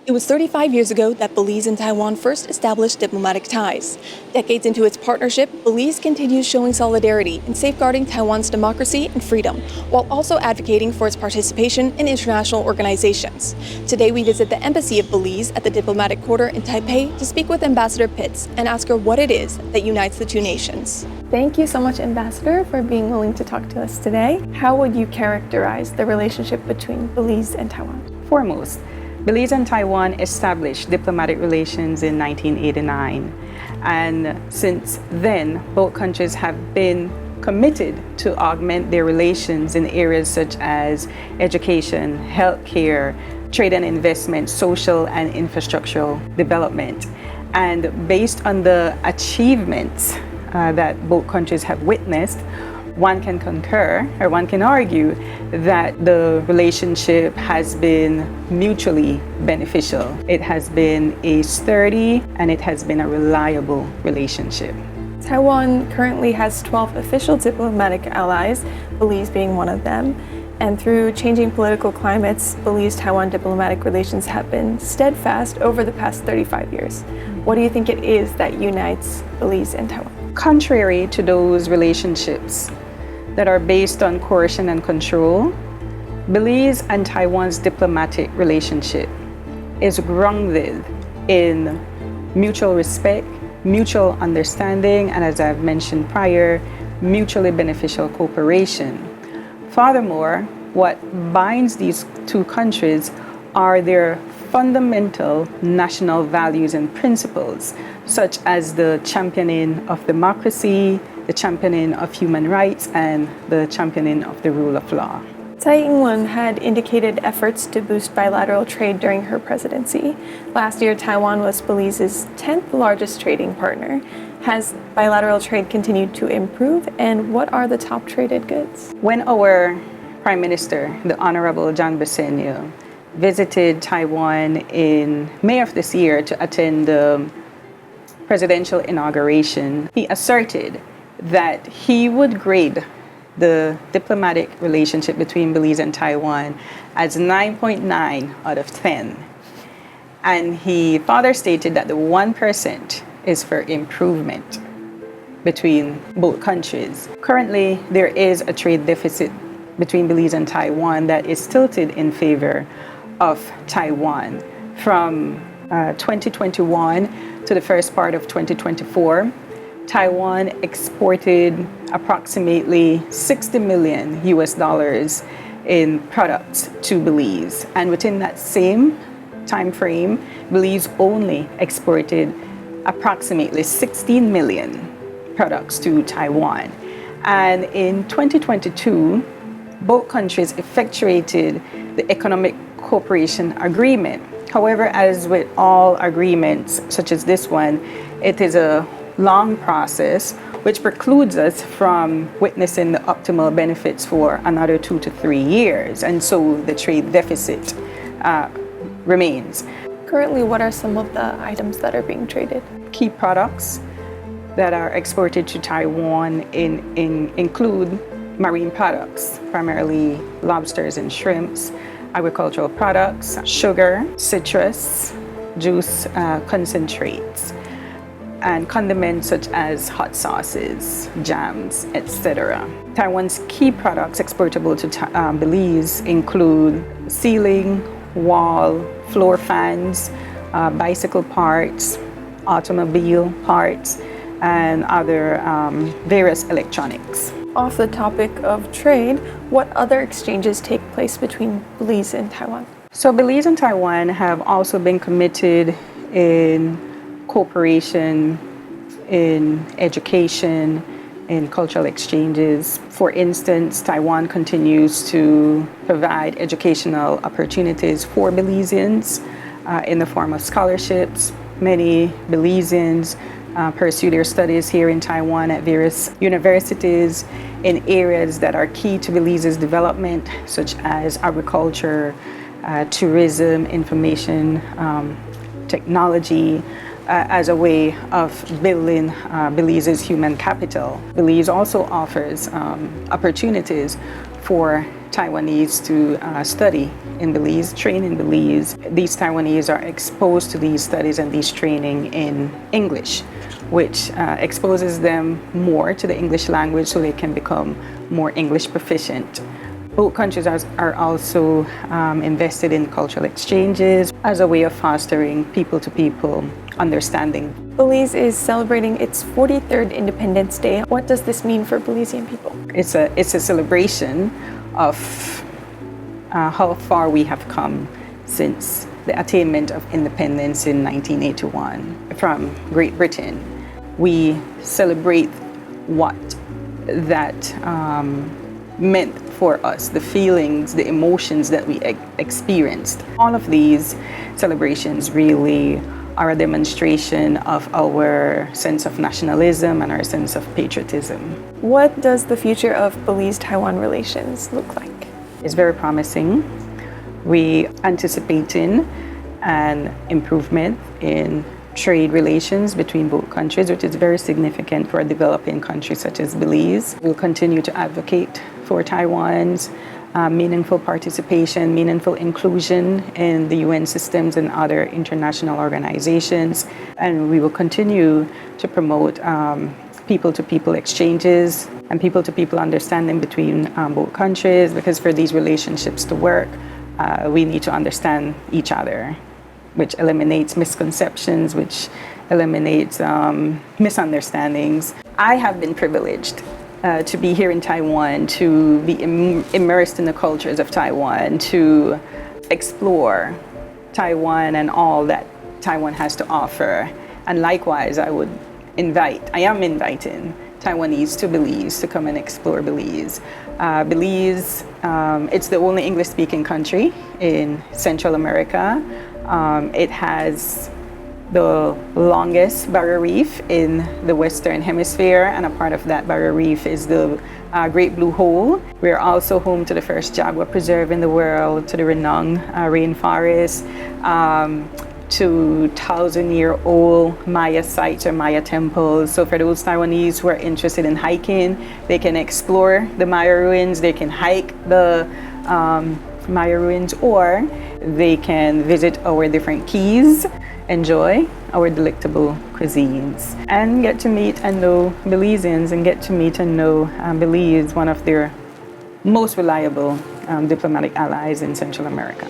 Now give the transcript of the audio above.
It was 35 years ago that Belize and Taiwan first established diplomatic ties. Decades into its partnership, Belize continues showing solidarity in safeguarding Taiwan's democracy and freedom, while also advocating for its participation in international organizations. Today, we visit the Embassy of Belize at the diplomatic quarter in Taipei to speak with Ambassador Pitts and ask her what it is that unites the two nations. Thank you so much, Ambassador, for being willing to talk to us today. How would you characterize the relationship between Belize and Taiwan? Foremost, Belize and Taiwan established diplomatic relations in 1989, and since then, both countries have been committed to augment their relations in areas such as education, healthcare, trade and investment, social and infrastructural development. And based on the achievements that both countries have witnessed, one can concur, or one can argue, that the relationship has been mutually beneficial. It has been a sturdy and it has been a reliable relationship. Taiwan currently has 12 official diplomatic allies, Belize being one of them. And through changing political climates, Belize-Taiwan diplomatic relations have been steadfast over the past 35 years. What do you think it is that unites Belize and Taiwan? Contrary to those relationships that are based on coercion and control, Belize and Taiwan's diplomatic relationship is grounded in mutual respect, mutual understanding, and as I've mentioned prior, mutually beneficial cooperation. Furthermore, what binds these two countries are their fundamental national values and principles, such as the championing of democracy, the championing of human rights, and the championing of the rule of law. Tsai Ing-wen had indicated efforts to boost bilateral trade during her presidency. Last year, Taiwan was Belize's 10th largest trading partner. Has bilateral trade continued to improve, and what are the top traded goods? When our Prime Minister, the Honorable John Bersenio, visited Taiwan in May of this year to attend the presidential inauguration, he asserted that he would grade the diplomatic relationship between Belize and Taiwan as 9.9 out of 10. And he further stated that the 1% is for improvement between both countries. Currently, there is a trade deficit between Belize and Taiwan that is tilted in favor of Taiwan. From 2021 to the first part of 2024, Taiwan exported approximately $60 million in products to Belize. And within that same time frame, Belize only exported approximately 16 million products to Taiwan. And in 2022, both countries effectuated the Economic Cooperation Agreement. However, as with all agreements such as this one, it is a long process which precludes us from witnessing the optimal benefits for another 2 to 3 years. And so the trade deficit remains. Currently, what are some of the items that are being traded? Key products that are exported to Taiwan include marine products, primarily lobsters and shrimps, agricultural products, sugar, citrus, juice concentrates, and condiments such as hot sauces, jams, etc. Taiwan's key products exportable to Belize include ceiling, wall, floor fans, bicycle parts, automobile parts, and other various electronics. Off the topic of trade, what other exchanges take place between Belize and Taiwan? So Belize and Taiwan have also been committed in cooperation in education, in cultural exchanges. For instance, Taiwan continues to provide educational opportunities for Belizeans in the form of scholarships. Many Belizeans pursue their studies here in Taiwan at various universities in areas that are key to Belize's development, such as agriculture, tourism, information, technology, as a way of building Belize's human capital. Belize also offers opportunities for Taiwanese to study in Belize, train in Belize. These Taiwanese are exposed to these studies and these training in English, which exposes them more to the English language so they can become more English proficient. Both countries are also invested in cultural exchanges as a way of fostering people-to-people understanding. Belize is celebrating its 43rd Independence Day. What does this mean for Belizean people? It's a celebration of how far we have come since the attainment of independence in 1981 from Great Britain. We celebrate what that meant for us, the feelings, the emotions that we experienced. All of these celebrations really are a demonstration of our sense of nationalism and our sense of patriotism. What does the future of Belize-Taiwan relations look like? It's very promising. We anticipating an improvement in trade relations between both countries, which is very significant for a developing country such as Belize. We'll continue to advocate for Taiwan's meaningful participation, meaningful inclusion in the UN systems and other international organizations. And we will continue to promote people-to-people exchanges and people-to-people understanding between both countries, because for these relationships to work, we need to understand each other, which eliminates misconceptions, which eliminates misunderstandings. I have been privileged to be here in Taiwan, to be immersed in the cultures of Taiwan, to explore Taiwan and all that Taiwan has to offer. And likewise, I am inviting Taiwanese to Belize to come and explore Belize. Belize, it's the only English-speaking country in Central America. It has the longest barrier reef in the Western Hemisphere, and a part of that barrier reef is the Great Blue Hole. We're also home to the first jaguar preserve in the world, to the Renong rainforest, to 1,000-year-old Maya sites or Maya temples. So for those Taiwanese who are interested in hiking, they can explore the Maya ruins, they can hike the Maya ruins, or they can visit our different keys, enjoy our delectable cuisines, and get to meet and know Belizeans and get to meet and know Belize, one of their most reliable diplomatic allies in Central America.